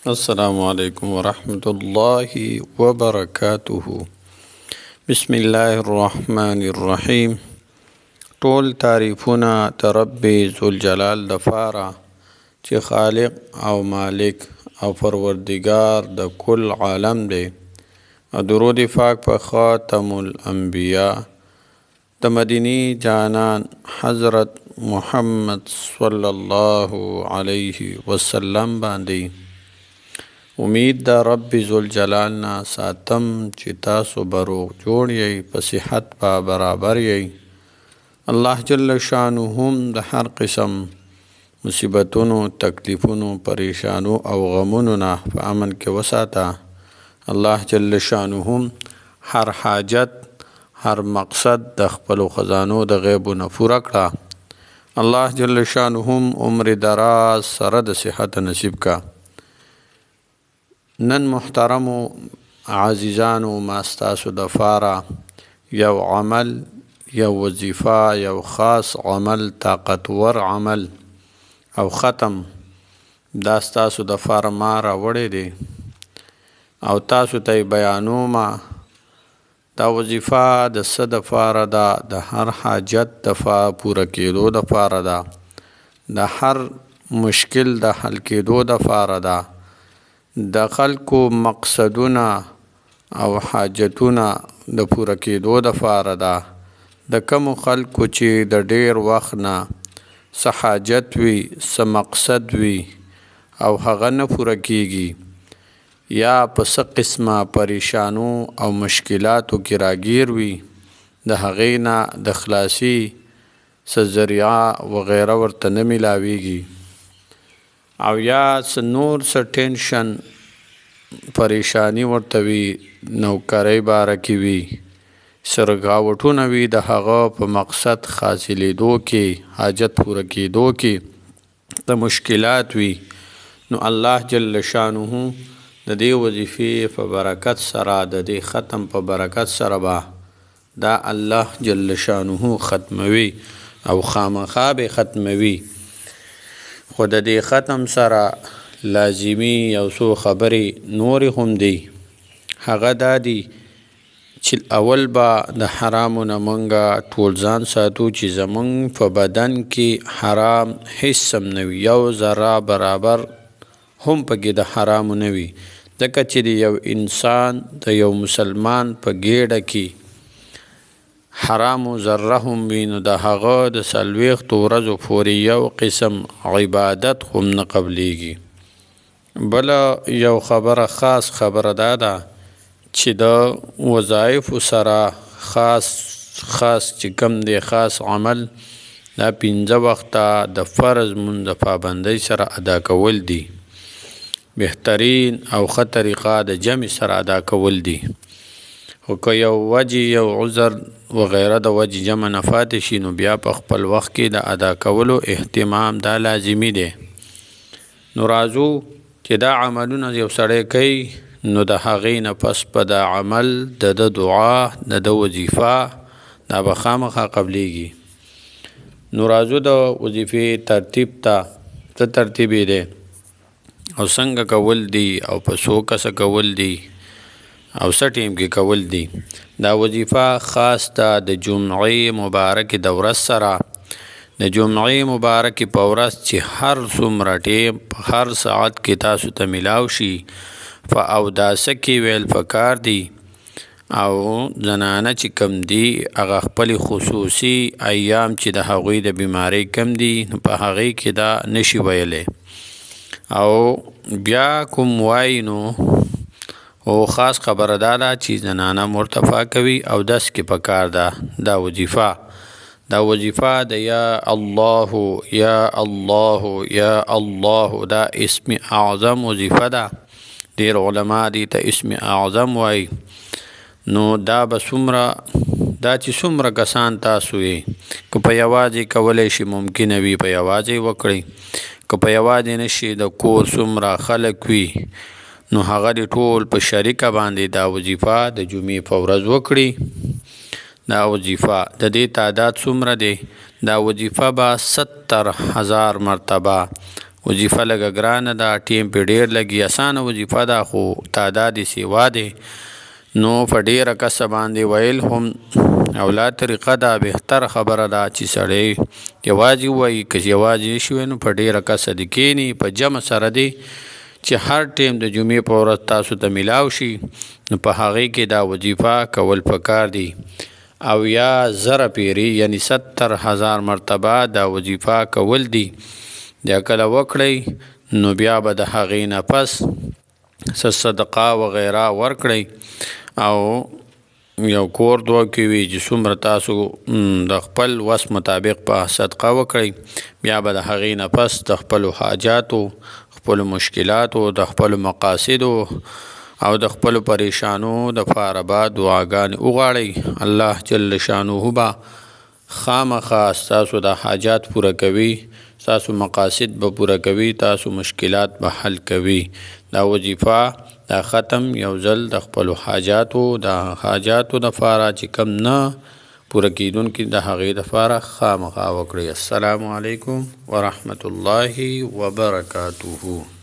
السلام علیکم ورحمۃ اللہ وبرکاتہ. بسم الله الرحمن الرحیم. ټول تعریفونه د رب ذوالجلال دپاره چې خالق او مالک او پروردگار د کل عالم دی، او درود پاک په خاتم الانبیاء د مدینی جانان حضرت محمد صلی الله علیه وسلم باندې. امید د رب ذوالجلال نه ساتم چې تاسو به روغ جوړ یئ، په صحت به برابر یئ. الله جل شانه د هر قسم مصیبتونو، تکلیفونو، پریشانو او غمونو نه په امن کې وساته. الله جل شانه هر حاجت، هر مقصد د خپلو خزانو د غیبو نه پوره کړه. الله جل شانه عمر دراز سره د صحت نصیب کا. نن محترمو عزیزانو، ما ستاسو دپاره یو عمل، یو وظیفه، یو خاص عمل، طاقتور عمل او ختم دا ستاسو دپاره ما راوړی دی او تاسو ته بیانوم. دا وظیفه د څه دپاره ده؟ د هر حاجت د پوره کېدو دپاره ده، د هر مشکل د حل کېدو دپاره ده، د خلکو مقصدونه او حاجتونه د پوره کېدو دپاره ده. د کومو خلکو چې د ډیر وخت نه څه حاجت وي، څه مقصد وي او هغه نه پوره کېږي، یا په څه قسمه پریشانو او مشکلاتو کې راګیر وي، د هغې نه د خلاصي څه ذریعه وغیره ورته نه میلاویږي، او یا څه نور څه ټینشن پریشانی ورته وي، نوکرۍ باره کې وي، سرګاوټونه وي، د هغه په مقصد حاصلېدو کې، حاجت پوره کېدو کې د مشکلات وي، نو الله جل شانه د دې وظیفې په برکت سره، د دې ختم په برکت سره به دا الله جل شانه ختموي او خامخا به ختموي. خو د دې ختم سره لازمی یو څو خبرې نورې هم دي. هغه دا دي چې اول به د حرامو نه مونږ ټول ځان ساتو چې زمونږ په بدن کې حرام هیڅ هم نه وي، یو ذره برابر هم پکې د حرامو نه وي. ځکه چې د یو انسان، د یو مسلمان په ګېډه کې حرامو ذره هم وي، نو د هغه د 40 ورځو پورې یو قسم عبادت هم نه قبلیږي. بله یو خبره، خاص خبره دا ده چې د وظایفو سره خاص چې کوم دی خاص عمل، دا 15 وخته د فرض مونځ د پابندۍ سره ادا کول دي. بهترین او ښه طریقه د جمع سره ادا کول دي. خو که یو وجې، یو عذر وغیره د وجې جمع نه پاتې شي، نو بیا په خپل وخت کې د ادا کولو اهتمام دا لازمي دی. نو راځو چې دا عملونه یو سړی کوي، نو د هغې نه پس په دا عمل د دعا، د وظیفه دا به خامخا قبلیږي. نو راځو د وظیفې ترتیب ته. څه ترتیب یې دی او څنګه کول دي او په څو کسه کول دي او څه ټیم کې کول دي. دا وظیفه خاص ته د جمعې مبارکې د ورځ سره، د جمعې مبارکې په ورځ چې هر څومره ټیم په هر ساعت کې تاسو ته میلاو شي، په اوداسه کې ویل پکار دي. او زنانه چې کم دي، هغه خپل خصوصي ایام چې د هغوی د بیماری کم دي، په هغې کې دا نشي ویلی. او بیا کوم وایي نو او خاص خبره دا ده چې زنانه مرتفع کوي او دس کې پکار ده. دا وظیفه د یا الله یا الله یا الله دا اسم اعظم وظیفه ده. ډیر علما دي ته اسم اعظم وایي. نو دا به دا چې څومره کسان تاسو یې، که په یوازې کولی شي ممکنه وي په یوازې وکړئ، که په یوازې نشي د کور څومره خلک وي، نو هغه د ټول په شریکه باندې دا وظیفه د جمعې په ورځ وکړي. دا وظیفه د دې تعداد څومره دی؟ دا وظیفه به 70,000 مرتبه وظیفه لږه ګرانه ده، ټیم پې ډېر لګي، اسانه وظیفه ده خو تعداد یې سیوا دی. نو په ډېره کسه باندې ویل هم اولا طریقه ده، بهتر خبره ده چې سړی یوازې ووایي. که یوازې شوی نو په ډېره کسه دې کښېني، په جمع سره دی چې هر ټیم د جمعې په ورځ تاسو ته میلاو شي، نو په هغې کې دا وظیفه کول پکار دي. او یا زره پیرې یعنی 70,000 مرتبه دا وظیفه کول دي. دا کله وکړئ نو بیا به د هغې نه پس صدقه وغیره ورکړئ او یو کور دوه کې وي چې څومره تاسو د خپل وس مطابق په صدقه وکړئ. بیا به د هغې نه پس د خپلو حاجاتو، خپلو مشکلاتو، د خپلو مقاصدو او د خپلو پریشانو دپاره به دعاګانې وغواړئ. الله جل شانه به خامخا ستاسو د حاجات پوره کوي، ستاسو مقاصد به پوره کوي، تاسو مشکلات به حل کوي. دا وظیفه دا ختم یو ځل د خپلو حاجاتو دپاره چې کم نه پوره کیدونکي د هغې دپاره خامخا وکړئ. السلام علیکم ورحمة الله وبرکاته.